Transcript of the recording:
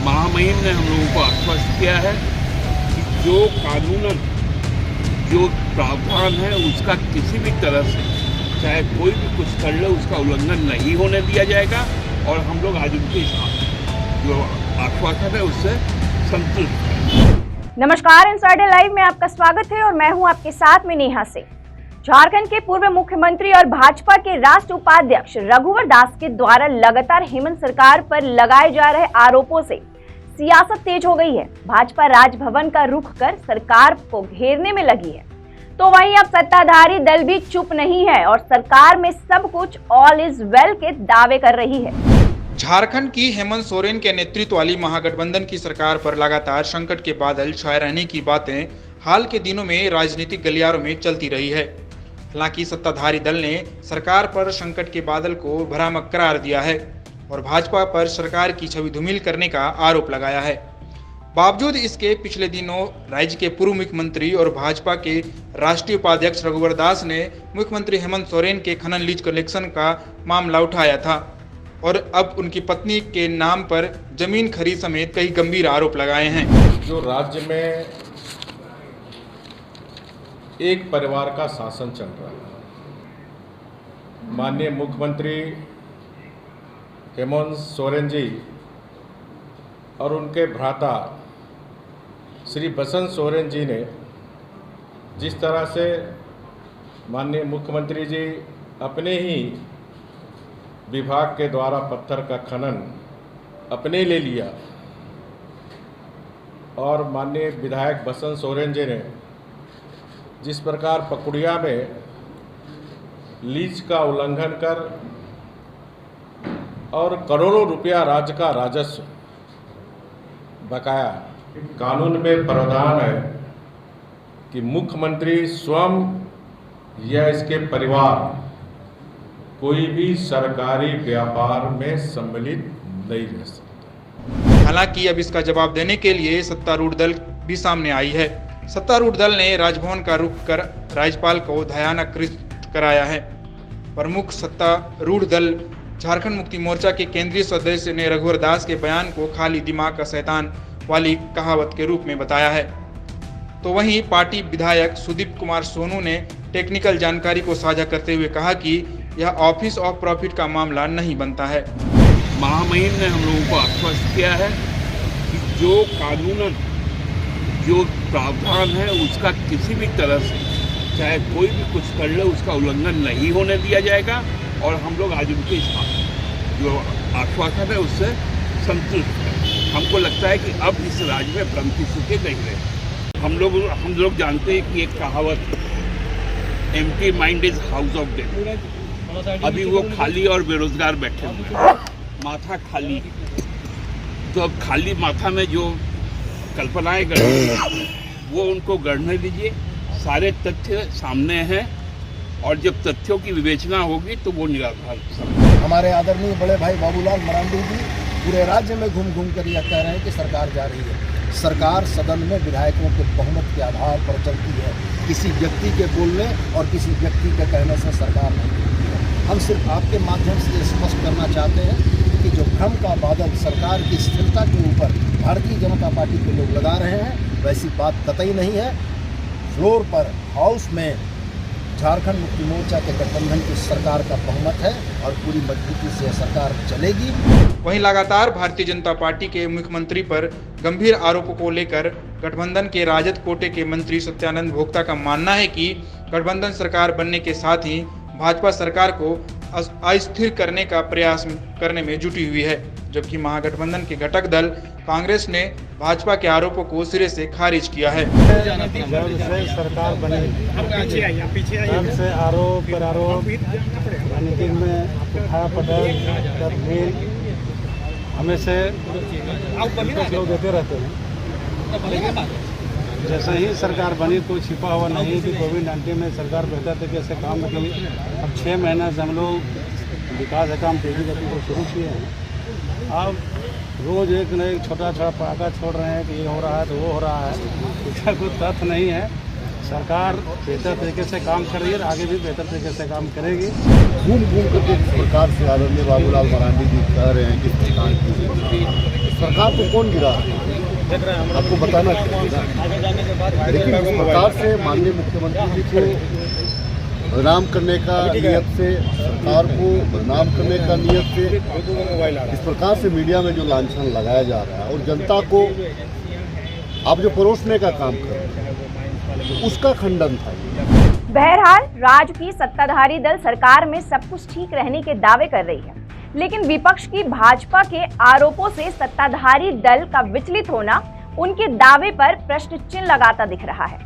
महामहिम ने हम लोगों को आश्वस्त किया है कि जो कानूनन जो प्रावधान है उसका किसी भी तरह से चाहे कोई भी कुछ कर ले उसका उल्लंघन नहीं होने दिया जाएगा और हम लोग आज उनके जो आश्वासन है उससे संतुष्ट हैं। नमस्कार, इनसाइडर लाइव में आपका स्वागत है और मैं हूं आपके साथ में नेहा सिंह। झारखंड के पूर्व मुख्यमंत्री और भाजपा के राष्ट्रीय उपाध्यक्ष रघुवर दास के द्वारा लगातार हेमंत सरकार पर लगाए जा रहे आरोपों से सियासत तेज हो गई है। भाजपा राजभवन का रुख कर सरकार को घेरने में लगी है, तो वहीं अब सत्ताधारी दल भी चुप नहीं है और सरकार में सब कुछ ऑल इज वेल के दावे कर रही है। झारखंड की हेमंत सोरेन के नेतृत्व वाली महागठबंधन की सरकार पर लगातार संकट के बादल छाए रहने की बातें हाल के दिनों में राजनीतिक गलियारों में चलती रही है। हालांकि सत्ताधारी दल ने सरकार पर संकट के बादल को भ्रामक करार दिया है और भाजपा पर सरकार की छवि धूमिल करने का आरोप लगाया है। बावजूद इसके पिछले दिनों राज्य के पूर्व मुख्यमंत्री और भाजपा के राष्ट्रीय उपाध्यक्ष रघुवर दास ने मुख्यमंत्री हेमंत सोरेन के खनन लीज कलेक्शन का मामला उठाया था और अब उनकी पत्नी के नाम पर जमीन खरीद समेत कई गंभीर आरोप लगाए हैं। जो राज्य में एक परिवार का शासन चल रहा है, माननीय मुख्यमंत्री हेमंत सोरेन जी और उनके भ्राता श्री बसंत सोरेन जी ने जिस तरह से माननीय मुख्यमंत्री जी अपने ही विभाग के द्वारा पत्थर का खनन अपने ले लिया और माननीय विधायक बसंत सोरेन जी ने जिस प्रकार पकुड़िया में लीज का उल्लंघन कर और करोड़ों रुपया राज्य का राजस्व बकाया, कानून में प्रावधान है कि मुख्यमंत्री स्वयं या इसके परिवार कोई भी सरकारी व्यापार में सम्मिलित नहीं रह सकता। हालांकि अब इसका जवाब देने के लिए सत्तारूढ़ दल भी सामने आई है। सत्तारूढ़ दल ने राजभवन का रुख कर राज्यपाल को ध्यानाकृत कराया है। प्रमुख सत्तारूढ़ दल झारखंड मुक्ति मोर्चा के केंद्रीय सदस्य ने रघुवर दास के बयान को खाली दिमाग का शैतान वाली कहावत के रूप में बताया है। तो वहीं पार्टी विधायक सुदीप कुमार सोनू ने टेक्निकल जानकारी को साझा करते हुए कहा कि यह ऑफिस ऑफ प्रॉफिट का मामला नहीं बनता है। महामहिम ने हम लोगों को आश्वस्त किया है कि जो कानूनन जो प्रावधान है उसका किसी भी तरह से चाहे कोई भी कुछ कर ले उसका उल्लंघन नहीं होने दिया जाएगा और हम लोग आज उनके जो आश्वासन है उससे संतुष्ट हैं। हमको लगता है कि अब इस राज्य में भ्रम की स्थिति नहीं रहे। हम लोग जानते हैं कि एक कहावत empty mind is house of death. अभी वो खाली और बेरोजगार बैठे हुए हैं, माथा खाली। तो अब खाली माथा में जो कल्पनाएं गढ़ वो उनको गढ़ने दीजिए। सारे तथ्य सामने हैं और जब तथ्यों की विवेचना होगी तो वो निराधार। हमारे आदरणीय बड़े भाई बाबूलाल मरांडी जी पूरे राज्य में घूम घूम कर यह कह रहे हैं कि सरकार जा रही है। सरकार सदन में विधायकों के बहुमत के आधार पर चलती है, किसी व्यक्ति के बोलने और किसी व्यक्ति के कहने से सरकार नहीं चलती है। हम सिर्फ आपके माध्यम से स्पष्ट करना चाहते हैं कि जो भ्रम का बादल सरकार की स्थिरता के ऊपर भारतीय जनता पार्टी के लोग लगा रहे हैं वैसी बात कतई नहीं है। फ्लोर पर हाउस में झारखंड मुक्ति मोर्चा के गठबंधन की सरकार का बहुमत है और पूरी मजबूती से सरकार चलेगी। वहीं लगातार भारतीय जनता पार्टी के मुख्यमंत्री पर गंभीर आरोपों को लेकर गठबंधन के राजद कोटे के मंत्री सत्यानंद भोक्ता का मानना है कि गठबंधन सरकार बनने के साथ ही भाजपा सरकार को अस्थिर करने का प्रयास करने में जुटी हुई है, जबकि महागठबंधन के घटक दल कांग्रेस ने भाजपा के आरोपों को सिरे से खारिज किया है। जब से सरकार बनी तब से आरोप प्रत्यारोप राजनीति में उठा पटक तस्वीर हमेशा कुछ लोग देते रहते हैं। जैसे ही सरकार बनी कोई छिपा हुआ नहीं कि कोविड-19 में सरकार बेहतर तरीके से काम की। अब 6 महीने से हम लोग विकास का काम तेजी गति को शुरू किए हैं। अब रोज़ एक न एक छोटा छोटा पटाखा छोड़ रहे हैं कि ये हो रहा है तो वो हो रहा है, इसका कोई तथ्य नहीं है। सरकार बेहतर तरीके से काम कर रही है और आगे भी बेहतर तरीके से काम करेगी। घूम घूम करके जिस प्रकार से आदरणीय बाबूलाल मरांडी जी कह रहे हैं कि सरकार को कौन गिरा आपको बताना चाहिए। लेकिन इस प्रकार से माननीय मुख्यमंत्री जी को बदनाम करने का नियत से, सरकार को बदनाम करने का नियत से इस प्रकार से मीडिया में जो लांछन लगाया जा रहा है और जनता को आप जो परोसने का काम कर रहे हैं उसका खंडन था। बहरहाल राज्य की सत्ताधारी दल सरकार में सब कुछ ठीक रहने के दावे कर रही है, लेकिन विपक्ष की भाजपा के आरोपों से सत्ताधारी दल का विचलित होना उनके दावे पर प्रश्न चिन्ह लगाता दिख रहा है।